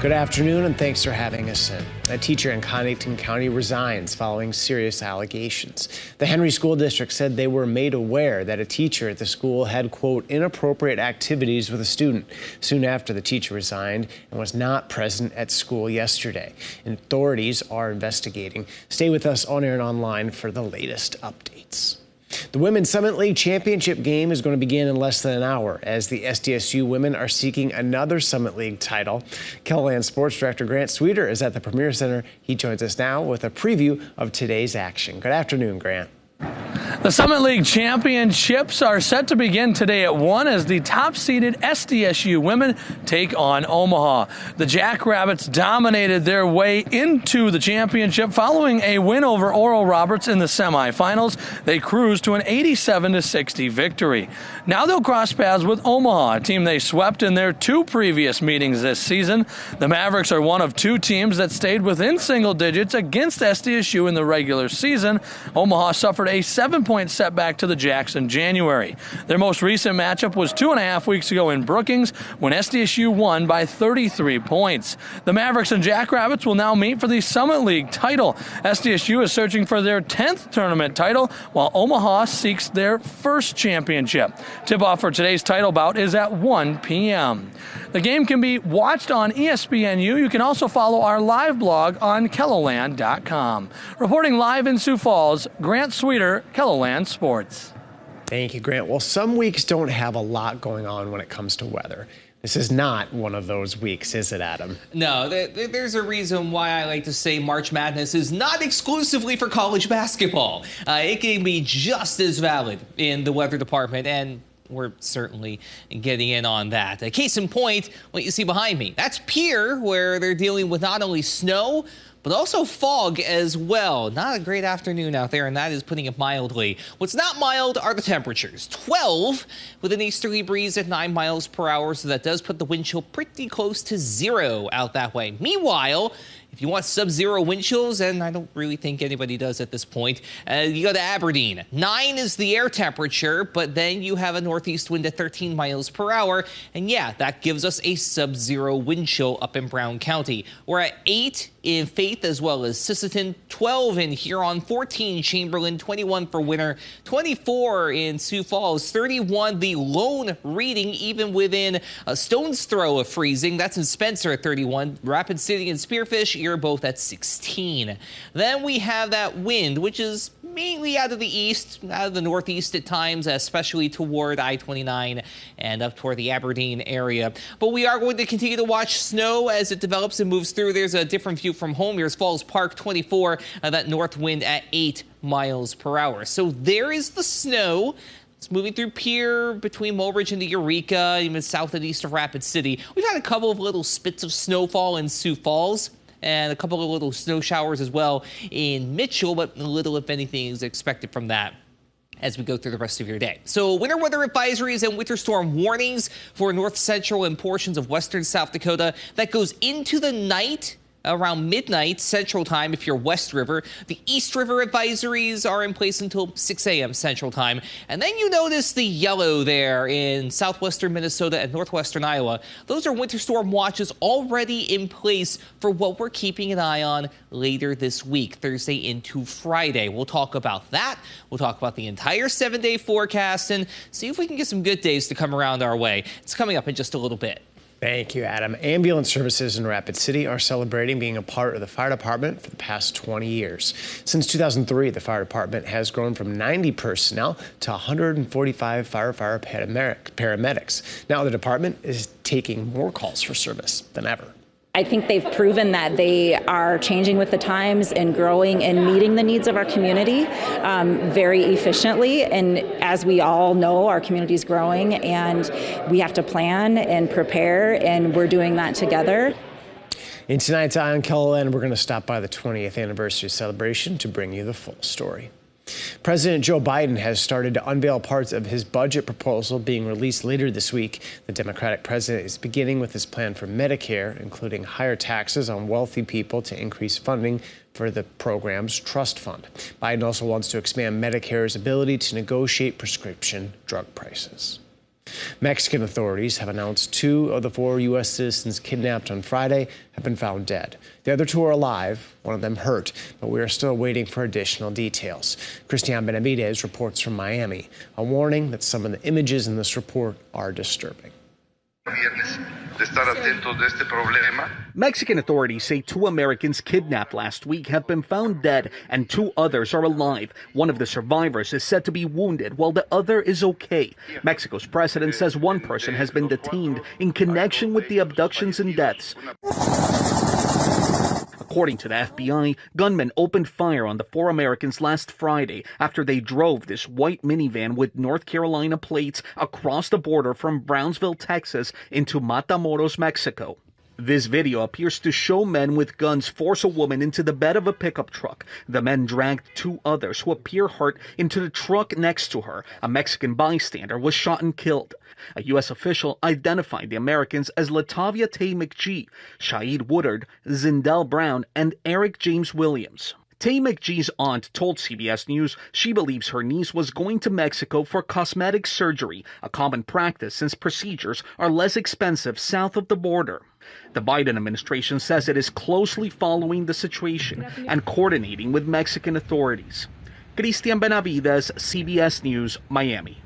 Good afternoon, and thanks for having us in. A teacher in Connington County resigns following serious allegations. The Henry School District said they were made aware that a teacher at the school had, quote, inappropriate activities with a student soon after the teacher resigned and was not present at school yesterday. Authorities are investigating. Stay with us on air and online for the latest updates. The Women's Summit League Championship game is going to begin in less than an hour as the SDSU women are seeking another Summit League title. KELOLAND Sports Director Grant Sweeter is at the Premier Center. He joins us now with a preview of today's action. Good afternoon, Grant. The Summit League Championships are set to begin today at 1 as the top-seeded SDSU women take on Omaha. The Jackrabbits dominated their way into the championship following a win over Oral Roberts in the semifinals. They cruised to an 87-60 victory. Now they'll cross paths with Omaha, a team they swept in their two previous meetings this season. The Mavericks are one of two teams that stayed within single digits against SDSU in the regular season. Omaha suffered a 7-point setback to the Jacks in January. Their most recent matchup was 2.5 weeks ago in Brookings when SDSU won by 33 points. The Mavericks and Jackrabbits will now meet for the Summit League title. SDSU is searching for their 10th tournament title, while Omaha seeks their first championship. Tip-off for today's title bout is at 1 p.m. The game can be watched on ESPNU. You can also follow our live blog on KELOLAND.com. Reporting live in Sioux Falls, Grant Sweeter, KELOLAND Sports. Thank you, Grant. Well, some weeks don't have a lot going on when it comes to weather. This is not one of those weeks, is it, Adam? No, there's a reason why I like to say March Madness is not exclusively for college basketball. It can be just as valid in the weather department, and we're certainly getting in on that. A case in point, what you see behind me. That's Pierre, where they're dealing with not only snow, but also fog as well. Not a great afternoon out there, and that is putting it mildly. What's not mild are the temperatures. 12 with an easterly breeze at 9 miles per hour, so that does put the wind chill pretty close to 0 out that way. Meanwhile, if you want sub-zero wind chills, and I don't really think anybody does at this point, you go to Aberdeen. 9 is the air temperature, but then you have a northeast wind at 13 miles per hour. And yeah, that gives us a sub-zero wind chill up in Brown County. We're at 8 in Faith as well as Sisseton, 12 in Huron, 14 Chamberlain, 21 for Winter, 24 in Sioux Falls, 31 the lone reading even within a stone's throw of freezing. That's in Spencer at 31. Rapid City and Spearfish, you're both at 16. Then we have that wind, which is mainly out of the east, out of the northeast at times, especially toward I-29 and up toward the Aberdeen area. But we are going to continue to watch snow as it develops and moves through. There's a different view from home. Here's Falls Park, 24, that north wind at 8 miles per hour. So there is the snow. It's moving through Pierre, between Mulbridge and the Eureka, even south and east of Rapid City. We've had a couple of little spits of snowfall in Sioux Falls, and a couple of little snow showers as well in Mitchell, but little, if anything, is expected from that as we go through the rest of your day. So winter weather advisories and winter storm warnings for north central and portions of western South Dakota. That goes into the night around midnight Central Time if you're West River. The East River advisories are in place until 6 a.m. Central Time. And then you notice the yellow there in southwestern Minnesota and northwestern Iowa. Those are winter storm watches already in place for what we're keeping an eye on later this week, Thursday into Friday. We'll talk about that. We'll talk about the entire 7-day forecast and see if we can get some good days to come around our way. It's coming up in just a little bit. Thank you, Adam. Ambulance services in Rapid City are celebrating being a part of the fire department for the past 20 years. Since 2003, the fire department has grown from 90 personnel to 145 firefighter paramedics. Now the department is taking more calls for service than ever. I think they've proven that they are changing with the times and growing and meeting the needs of our community very efficiently. And as we all know, our community is growing and we have to plan and prepare, and we're doing that together. In tonight's Eye on KELOLAND, we're going to stop by the 20th anniversary celebration to bring you the full story. President Joe Biden has started to unveil parts of his budget proposal being released later this week. The Democratic president is beginning with his plan for Medicare, including higher taxes on wealthy people to increase funding for the program's trust fund. Biden also wants to expand Medicare's ability to negotiate prescription drug prices. Mexican authorities have announced 2 of the 4 U.S. citizens kidnapped on Friday have been found dead. The other 2 are alive, one of them hurt, but we are still waiting for additional details. Christian Benavidez reports from Miami, a warning that some of the images in this report are disturbing. Mexican authorities say 2 Americans kidnapped last week have been found dead and 2 others are alive. One of the survivors is said to be wounded while the other is okay. Mexico's president says 1 person has been detained in connection with the abductions and deaths. According to the FBI, gunmen opened fire on the 4 Americans last Friday after they drove this white minivan with North Carolina plates across the border from Brownsville, Texas into Matamoros, Mexico. This video appears to show men with guns force a woman into the bed of a pickup truck. The men dragged 2 others who appear hurt into the truck next to her. A Mexican bystander was shot and killed. A U.S. official identified the Americans as Latavia Tay McGee, Shaid Woodard, Zindell Brown, and Eric James Williams. Tay McGee's aunt told CBS News she believes her niece was going to Mexico for cosmetic surgery, a common practice since procedures are less expensive south of the border. The Biden administration says it is closely following the situation and coordinating with Mexican authorities. Christian Benavidez, CBS News, Miami.